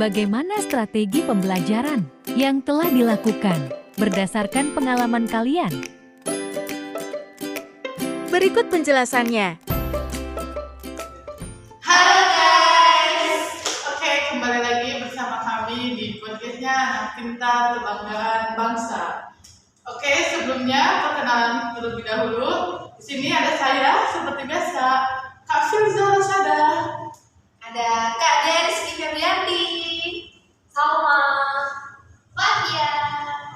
Bagaimana strategi pembelajaran yang telah dilakukan berdasarkan pengalaman kalian? Berikut penjelasannya. Halo guys, oke, kembali lagi bersama kami di podcastnya Anak Pintar Kebanggaan Bangsa. Oke, sebelumnya perkenalan terlebih dahulu. Di sini ada saya seperti biasa, Kak Firza Rosada. Ada Kak Rizky Febrianti, Salma, Fatia.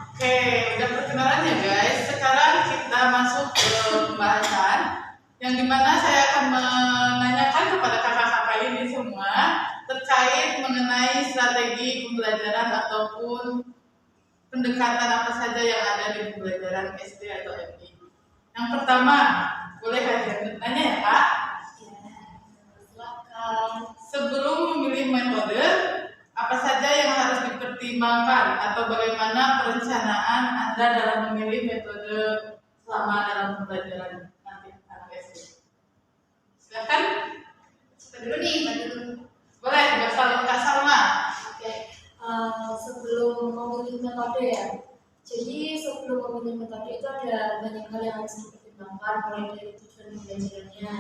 Oke, udah perkenalan ya guys. Sekarang kita masuk ke pembahasan yang dimana saya akan menanyakan kepada kakak-kakak ini semua terkait mengenai strategi pembelajaran ataupun pendekatan apa saja yang ada di pembelajaran SD atau MI. Yang pertama, boleh kalian tanya ya Kak? Silakan. Sebelum memilih metode, apa saja yang harus dipertimbangkan atau bagaimana perencanaan Anda dalam memilih metode selama dalam pembelajaran nanti anak SD? Silakan. Siapa dulu nih? Boleh, Kak Salma. Oke. Sebelum memilih metode ya. Jadi sebelum memilih metode itu ada banyak hal yang harus dipertimbangkan, mulai dari tujuan pembelajarannya,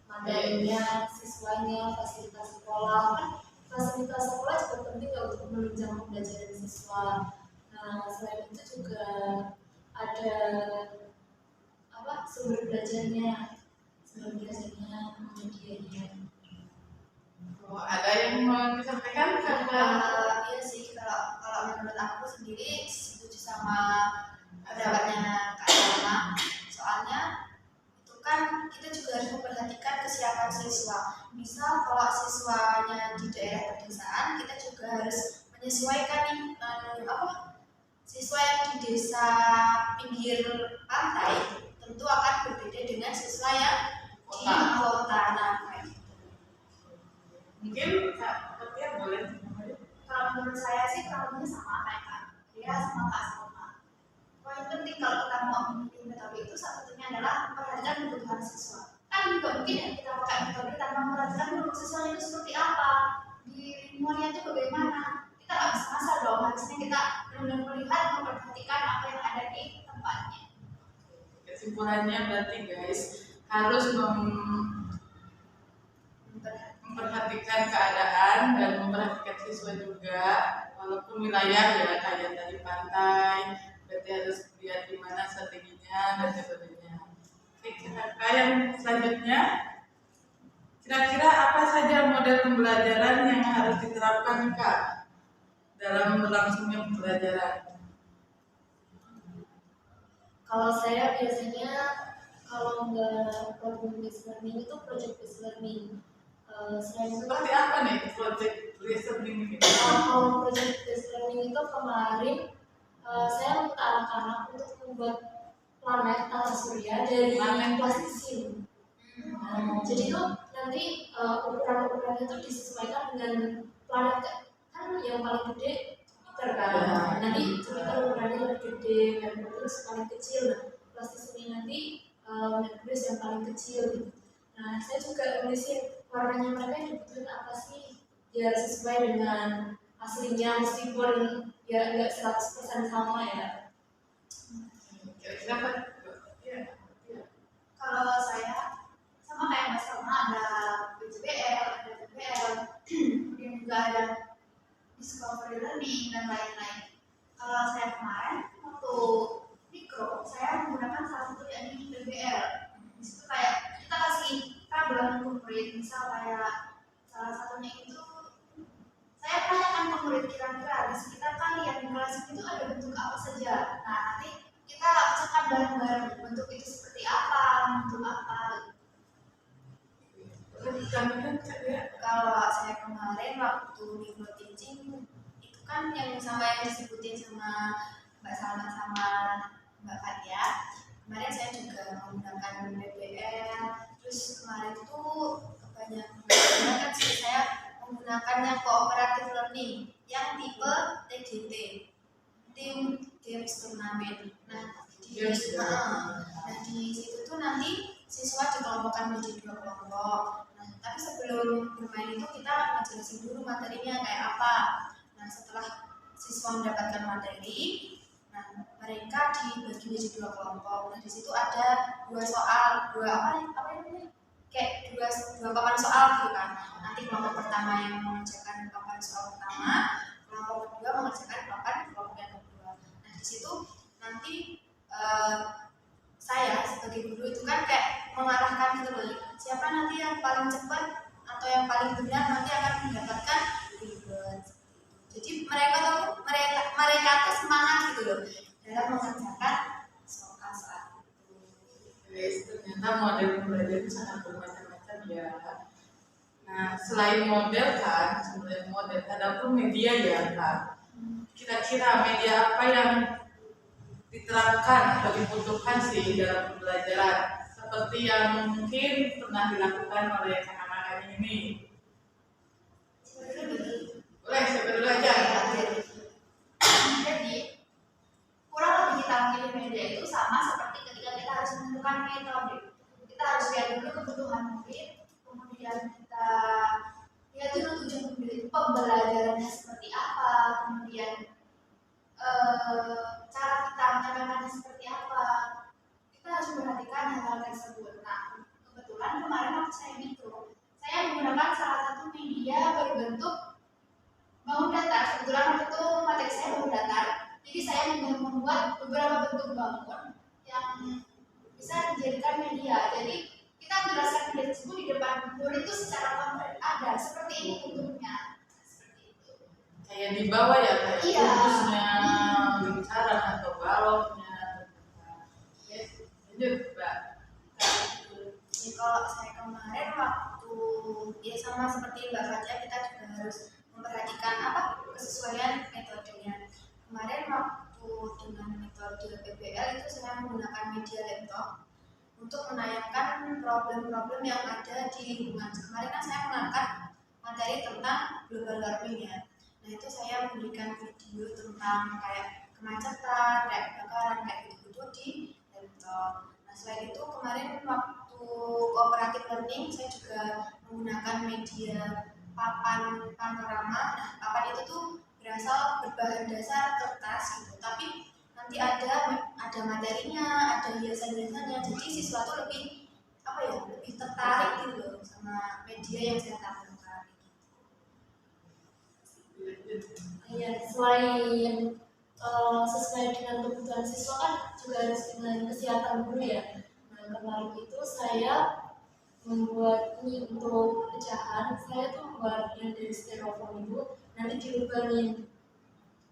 materinya, siswanya, fasilitas sekolah. Kan fasilitas sekolah juga penting ya untuk menunjang pembelajaran siswa. Nah, selain itu juga ada sumber belajarnya, medianya. Oh, ada yang mau disampaikan? Iya sih, kalau menurut aku sendiri setuju sama pendapatnya Kak Salma. Soalnya itu kan kita juga harus memperhatikan kesiapan siswa. Misal kalau siswanya di daerah pedesaan, kita juga harus menyesuaikan nih siswa yang di desa pinggir pantai tentu akan berbeda dengan siswa yang di kota. Nah, kayak gitu. Mungkin Kak Fatia boleh. Kalau menurut saya sih kurang lebih sama kayak Kak Ria sama Kak Salma. Poin penting kalau kita mau memilih metode itu satunya adalah memperhatikan kebutuhan siswa. Kan nggak mungkin ya kita pakai metode tanpa memperhatikan kebutuhan siswa itu seperti apa, di lingkungannya itu bagaimana. Kita nggak bisa asal dong, harusnya kita benar-benar melihat, memperhatikan apa yang ada di tempatnya. Kesimpulannya berarti guys harus memperhatikan keadaan dan memperhatikan siswa juga, walaupun wilayah ya kayak tadi pantai, berarti harus lihat di mana strateginya dan metodenya. Oke, kakak yang selanjutnya, kira-kira apa saja model pembelajaran yang harus diterapkan Kak dalam berlangsungnya pembelajaran? Kalau saya biasanya kalau nggak problem based learning itu project based learning. Selain itu Seperti apa nih project listening ini? kalau project based learning itu kemarin saya minta anak-anak untuk membuat planet tata surya dari plastisin. Jadi itu nanti ukuran-ukurannya itu disesuaikan dengan planet kan yang paling gede Jupiter kan. Nanti Jupiter ukurannya lebih gede, Merkurius paling kecil. Nah, plastisin ini nanti Merkurius yang paling kecil gitu. Nah, saya juga nulisin warnanya mereka yang dibutuhin apa sih biar sesuai dengan aslinya, meskipun ya nggak 100% sama ya. Kira-kira Kalau saya sama kayak Mas Salma, ada BJBL, ada BBL, kemudian juga ada discovery learning dan lain-lain. Kalau saya kemarin waktu mikro, saya menggunakan salah satu yakni BBL. Di situ kayak kita kasih problem ke murid, misal kayak salah satunya itu saya tanyakan ke murid kira-kira di sekitar kalian di kelas itu ada bentuk apa saja. Nah, nanti kita cekap bareng-bareng bentuk itu seperti apa, bentuk apa. Kalau saya kemarin waktu micro teaching itu kan yang sama yang disebutin sama Mbak Salma sama Mbak Fatia. Kemarin saya juga menggunakan BBL. Terus kemarin tuh kebanyakan sih saya menggunakan yang cooperative learning yang tipe TGT, Team Games Turnamen. Nah, di situ tuh nanti siswa dikelompokkan menjadi 2 kelompok. Nah, tapi sebelum sebelum bermain itu kita ngejelasin dulu materinya kayak apa. Nah setelah siswa mendapatkan materi, nah mereka dibagi menjadi 2 kelompok. Nah di situ ada 2 soal, kayak dua papan soal gitu kan. Nanti kelompok pertama yang mengerjakan papan soal pertama, kelompok kedua mengerjakan papan kelompok yang kedua. Nah di situ nanti saya sebagai guru itu kan kayak mengarahkan gitu loh, siapa nanti yang paling cepat atau yang paling benar nanti akan mendapatkan reward. Jadi mereka tuh semangat gitu loh dalam mengerjakan soal-soal itu. Guys, ternyata model belajar itu sangat bermacam-macam ya. Nah, selain model kan, sebenarnya model ada pun media ya kan. Kira-kira media apa yang diterapkan atau dibutuhkan sih dalam pembelajaran seperti yang mungkin pernah dilakukan oleh kakak-kakak ini? Boleh, siapa dulu aja? Jadi kurang lebih kita pilih media itu sama seperti ketika kita harus menentukan metode. Kita harus lihat dulu kebutuhan murid, kemudian kita lihat dulu tujuan pembelajarannya seperti apa, kemudian cara kita menyampaikannya seperti apa. Kita harus memperhatikan hal-hal tersebut. Nah, kebetulan kemarin waktu saya mikro, saya menggunakan salah satu media berbentuk bangun datar. Kebetulan waktu itu materi saya bangun datar, jadi saya membuat beberapa bentuk bangun yang bisa dijadikan media. Jadi kita menjelaskan media tersebut di depan murid itu secara konkret ada seperti ini bentuknya. Kayak di bawah ya, kayak Iya. rumusnya, lingkaran atau baloknya. Lanjut, Mbak. Jadi kalau saya kemarin waktu ya sama seperti Mbak Fatia, kita juga harus memperhatikan kesesuaian metodenya. Kemarin waktu dengan metode PBL itu saya menggunakan media laptop untuk menayangkan problem-problem yang ada di lingkungan. Kemarin kan saya mengangkat materi tentang global warming ya. Nah itu saya memberikan video tentang kayak kemacetan, kayak kebakaran, kayak gitu-gitu di laptop. Nah selain itu kemarin waktu cooperative learning saya juga menggunakan media papan panorama. Nah papan itu tuh berasal berbahan dasar kertas gitu, tapi nanti ada materinya, ada hiasan-hiasannya. Jadi siswa tuh lebih lebih tertarik gitu loh sama media yang saya tampilkan. Iya, selain sesuai dengan kebutuhan siswa kan juga harus dengan kesehatan guru ya. Nah kemarin itu saya membuat ini untuk pecahan, saya tuh membuat yang dari styrofoam itu nanti dilubangin.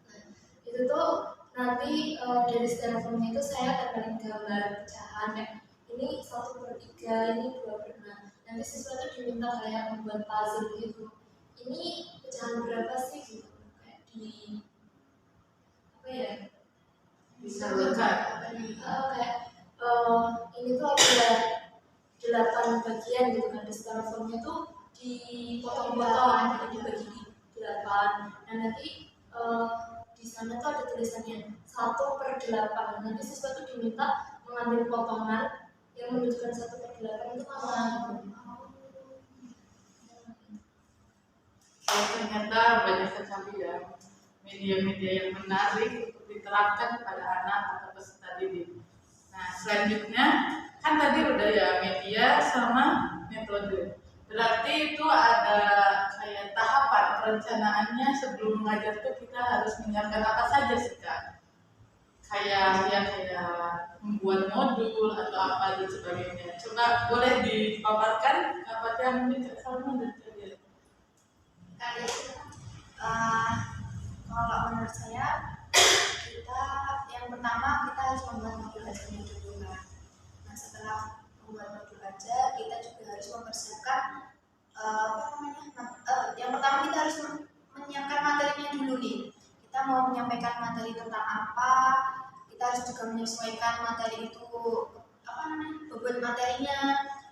Nah, itu tuh nanti dari styrofoamnya itu saya tempelin gambar pecahan kayak ini 1/3, ini 2/6. Nanti siswa tuh diminta kayak membuat puzzle gitu. Ini pecahan berapa sih gitu? Kayak di disalurkan. Kayak ini tuh ada 8 bagian gitu kan, di styrofoamnya tuh dipotong-potong, jadi dibagi di 8. Nah nanti di sana tuh ada tulisannya 1/8. Nanti siswa tuh diminta mengambil potongan yang menunjukkan 1/8 itu mana. Ternyata banyak sekali ya media-media yang menarik untuk diterapkan kepada anak atau peserta didik. Nah selanjutnya kan tadi udah ya media sama metode. Berarti itu ada kayak tahapan perencanaannya sebelum mengajar tuh kita harus menyiapkan apa saja sih Kak? Kayak membuat modul atau apa dan sebagainya. Coba boleh dipaparkan apa yang mungkin Kak Salma dan Kak Dia? Kalau menurut saya yang pertama kita harus membuat modul ajarnya dulu kan. Nah setelah membuat modul ajar kita juga harus mempersiapkan yang pertama kita harus menyiapkan materinya dulu nih. Kita mau menyampaikan materi tentang apa, kita harus juga menyesuaikan materi itu bobot materinya.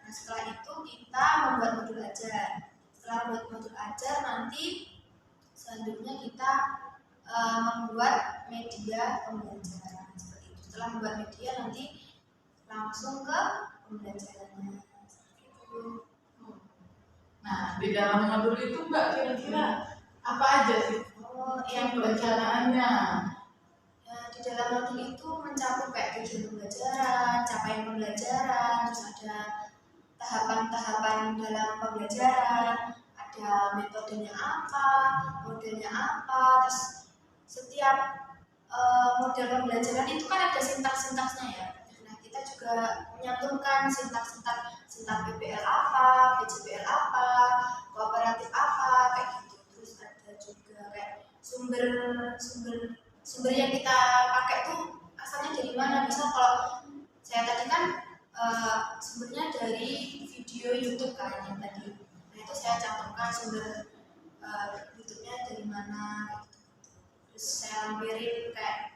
Nah setelah itu kita membuat modul ajar. Setelah membuat modul ajar nanti selanjutnya kita membuat media pembelajaran seperti itu. Setelah membuat media nanti langsung ke pembelajarannya seperti itu. Nah di dalam modul itu Mbak kira-kira apa aja sih yang perencanaannya? Ya, di dalam modul itu mencakup kayak tujuan pembelajaran, capaian pembelajaran, terus ada tahapan-tahapan dalam pembelajaran, ada metodenya apa, modelnya apa, terus setiap model pembelajaran itu kan ada sintaks-sintaksnya ya. Nah, kita juga menyatukan sintak PBL apa, PJBL apa, kooperatif apa, kayak gitu. Terus ada juga kayak sumber yang kita pakai tuh asalnya dari mana. Misal kalau saya tadi kan sumbernya dari video YouTube kan yang tadi. Nah, itu saya cantumkan sumber YouTube-nya dari mana gitu. Terus saya lampirin kayak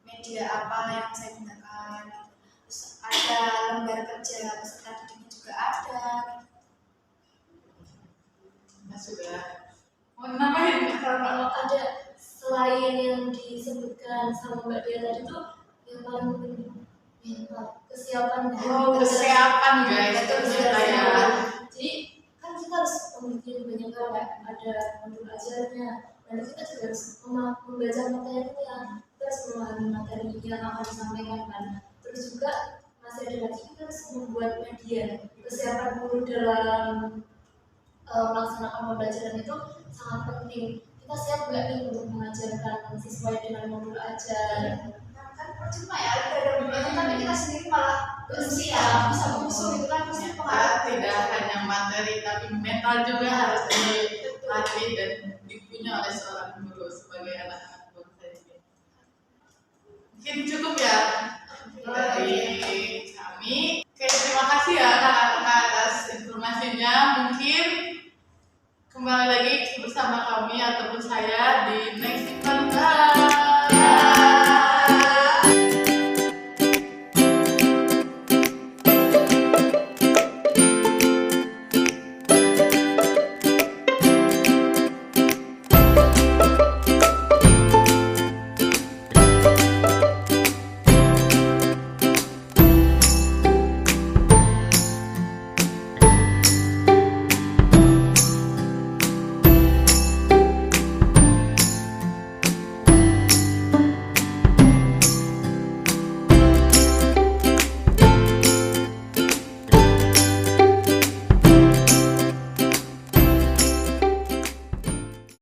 media apa yang saya gunakan gitu. Terus ada lembar kerja peserta didiknya juga ada gitu. Nah, sudah mau nambahin Kalau ada selain yang disebutkan sama Mbak Dia tadi tuh yang paling penting mental kesiapan kesiapan guys, ternyata ya. Jadi kan kita harus membuat banyak hal ya, ada modul ajarnya, dan kita juga harus membaca materinya, terus memahami materi yang akan disampaikan kan. Terus juga masih ada lagi kita harus membuat media. Kesiapan guru dalam melaksanakan pembelajaran itu sangat penting. Kita siap nggak nih untuk mengajarkan sesuai dengan modul ajar? Kan percuma ya, kita ada pembelajaran tapi kita sendiri malah belum siap, bisa musuh itu kan pasti pengaruh. Tidak hanya materi tapi mental juga harus dilatih dan dipunya oleh seorang guru sebagai anak-anak bangsa ini. Mungkin cukup ya dari kami. Oke, terima kasih ya kakak-kakak atas informasinya. Mungkin kembali lagi bersama kami ataupun saya di next event